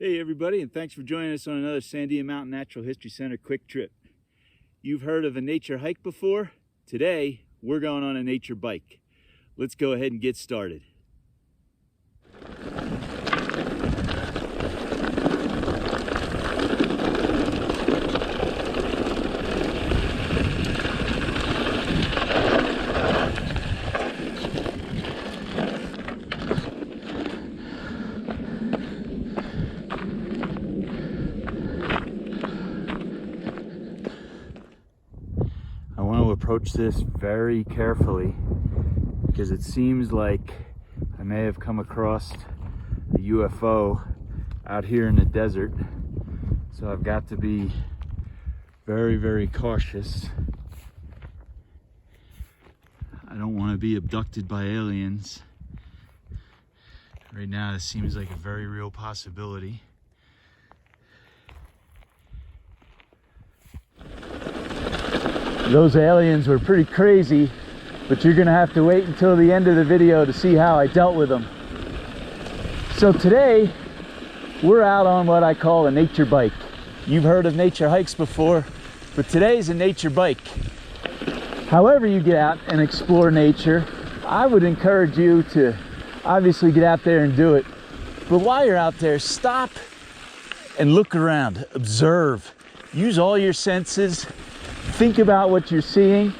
Hey everybody, and thanks for joining us on another Sandia Mountain Natural History Center quick trip. You've heard of a nature hike before? Today, we're going on a nature bike. Let's go ahead and get started. I want to approach this very carefully because it seems like I may have come across a UFO out here in the desert. So I've got to be very, very cautious. I don't want to be abducted by aliens. Right now, this seems like a very real possibility. Those aliens were pretty crazy, but you're gonna have to wait until the end of the video to see how I dealt with them. So today, we're out on what I call a nature bike. You've heard of nature hikes before, but today's a nature bike. However you get out and explore nature, I would encourage you to obviously get out there and do it. But while you're out there, stop and look around, observe, use all your senses. Think about what you're seeing,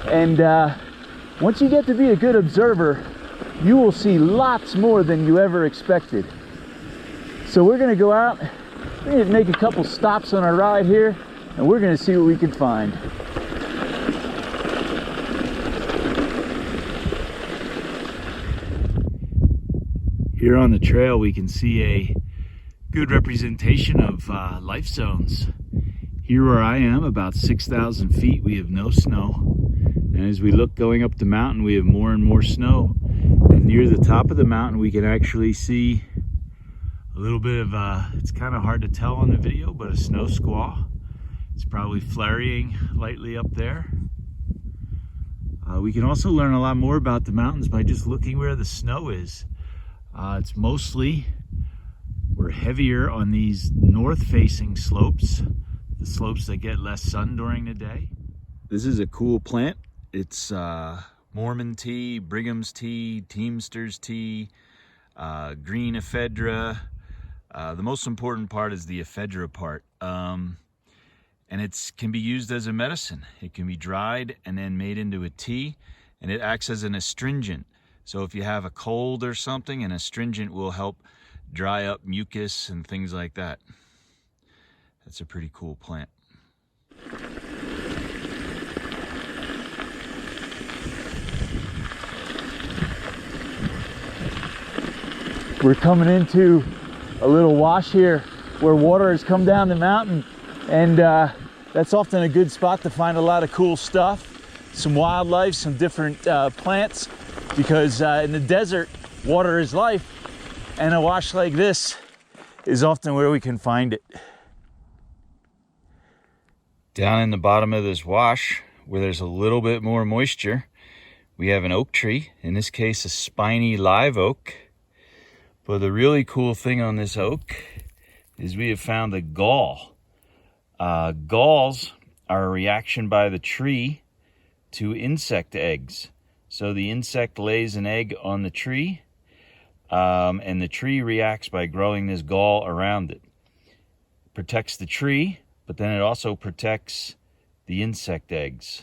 and once you get to be a good observer, you will see lots more than you ever expected. So we're going to go out, we're going to make a couple stops on our ride here, and we're going to see what we can find. Here on the trail we can see a good representation of life zones. Here where I am, about 6,000 feet, we have no snow. And as we look going up the mountain, we have more and more snow. And near the top of the mountain, we can actually see a little bit of, it's kind of hard to tell on the video, but a snow squall. It's probably flurrying lightly up there. We can also learn a lot more about the mountains by just looking where the snow is. It's mostly, we're heavier on these north-facing slopes. The slopes that get less sun during the day. This is a cool plant. It's Mormon tea, Brigham's tea, Teamster's tea, green ephedra. The most important part is the ephedra part. And it can be used as a medicine. It can be dried and then made into a tea, and it acts as an astringent. So if you have a cold or something, an astringent will help dry up mucus and things like that. That's a pretty cool plant. We're coming into a little wash here where water has come down the mountain, and that's often a good spot to find a lot of cool stuff, some wildlife, some different plants, because in the desert, water is life, and a wash like this is often where we can find it. Down in the bottom of this wash, where there's a little bit more moisture, we have an oak tree, in this case a spiny live oak. But the really cool thing on this oak is we have found a gall. Galls are a reaction by the tree to insect eggs. So the insect lays an egg on the tree, and the tree reacts by growing this gall around it. Protects the tree, but then it also protects the insect eggs.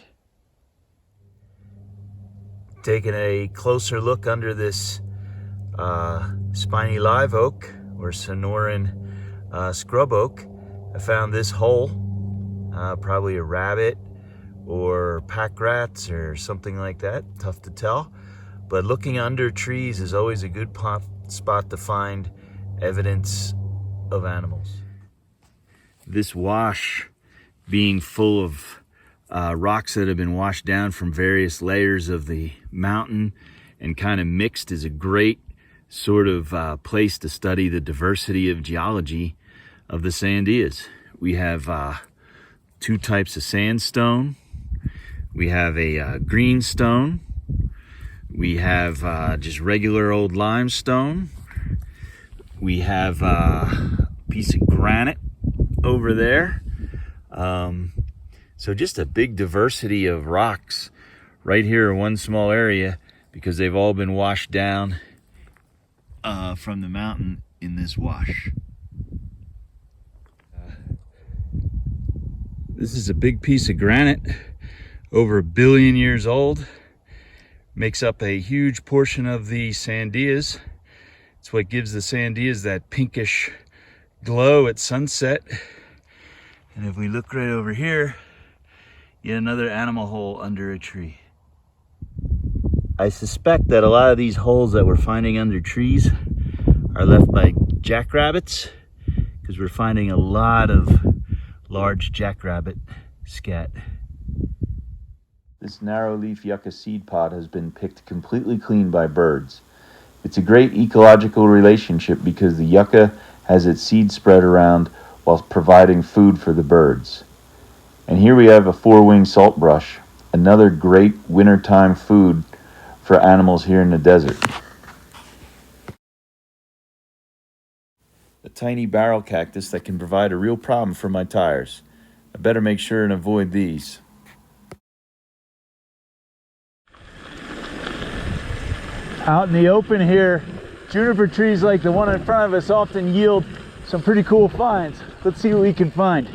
Taking a closer look under this spiny live oak, or Sonoran scrub oak, I found this hole, probably a rabbit or pack rats or something like that, tough to tell. But looking under trees is always a good spot to find evidence of animals. This wash being full of rocks that have been washed down from various layers of the mountain and kind of mixed is a great sort of place to study the diversity of geology of the Sandias. We have two types of sandstone. We have a greenstone. We have just regular old limestone. We have piece of granite over there. So just a big diversity of rocks right here in one small area, because they've all been washed down from the mountain in this wash. This is a big piece of granite, over 1 billion years old. Makes up a huge portion of the Sandias. It's what gives the Sandias that pinkish glow at sunset. And if we look right over here, yet another animal hole under a tree. I suspect that a lot of these holes that we're finding under trees are left by jackrabbits, because we're finding a lot of large jackrabbit scat. This narrow leaf yucca seed pod has been picked completely clean by birds. It's a great ecological relationship because the yucca has its seed spread around while providing food for the birds. And here we have a 4-winged saltbrush, another great wintertime food for animals here in the desert. A tiny barrel cactus that can provide a real problem for my tires. I better make sure and avoid these. Out in the open here, juniper trees like the one in front of us often yield some pretty cool finds. Let's see what we can find.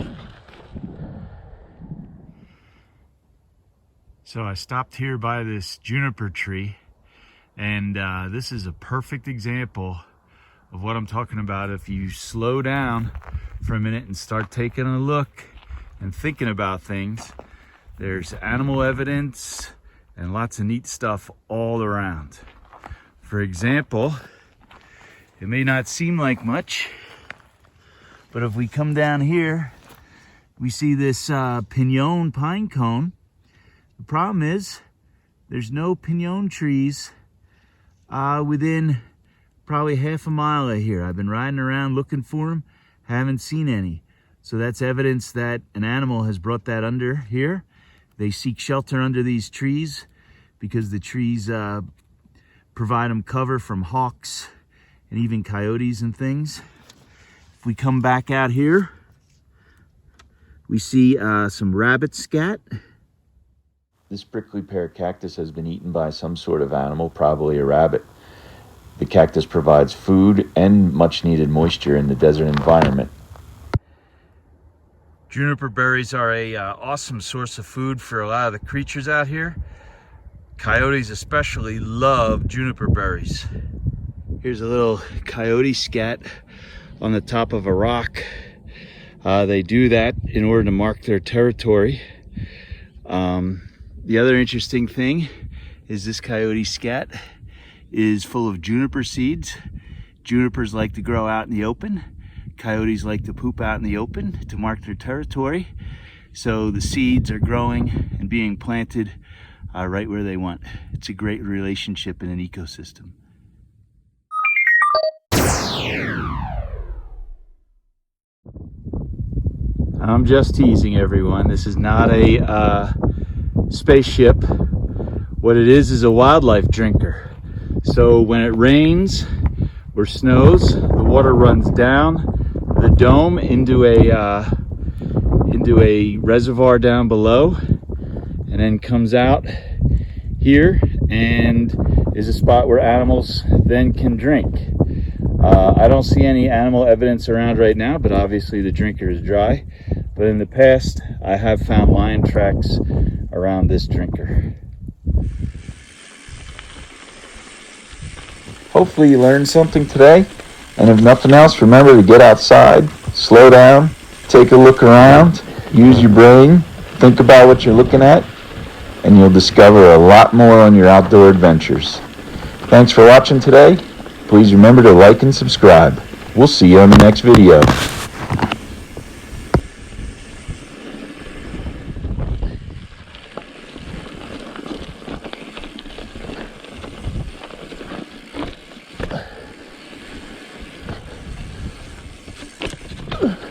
So I stopped here by this juniper tree, and this is a perfect example of what I'm talking about. If you slow down for a minute and start taking a look and thinking about things, there's animal evidence and lots of neat stuff all around. For example, it may not seem like much, but if we come down here, we see this pinon pine cone. The problem is there's no pinon trees within probably half a mile of here. I've been riding around looking for them, haven't seen any. So that's evidence that an animal has brought that under here. They seek shelter under these trees because the trees provide them cover from hawks and even coyotes and things. If we come back out here, we see some rabbit scat. This prickly pear cactus has been eaten by some sort of animal, probably a rabbit. The cactus provides food and much needed moisture in the desert environment. Juniper berries are a awesome source of food for a lot of the creatures out here. Coyotes especially love juniper berries. Here's a little coyote scat on the top of a rock. They do that in order to mark their territory. The other interesting thing is this coyote scat is full of juniper seeds. Junipers like to grow out in the open. Coyotes like to poop out in the open to mark their territory. So the seeds are growing and being planted right where they want. It's a great relationship in an ecosystem. I'm just teasing everyone. This is not a spaceship. What it is a wildlife drinker. So when it rains or snows, the water runs down the dome into a reservoir down below, and then comes out here and is a spot where animals then can drink. I don't see any animal evidence around right now, but obviously the drinker is dry. But in the past, I have found lion tracks around this drinker. Hopefully you learned something today, and if nothing else, remember to get outside, slow down, take a look around, use your brain, think about what you're looking at, and you'll discover a lot more on your outdoor adventures. Thanks for watching today. Please remember to like and subscribe. We'll see you on the next video. Ugh.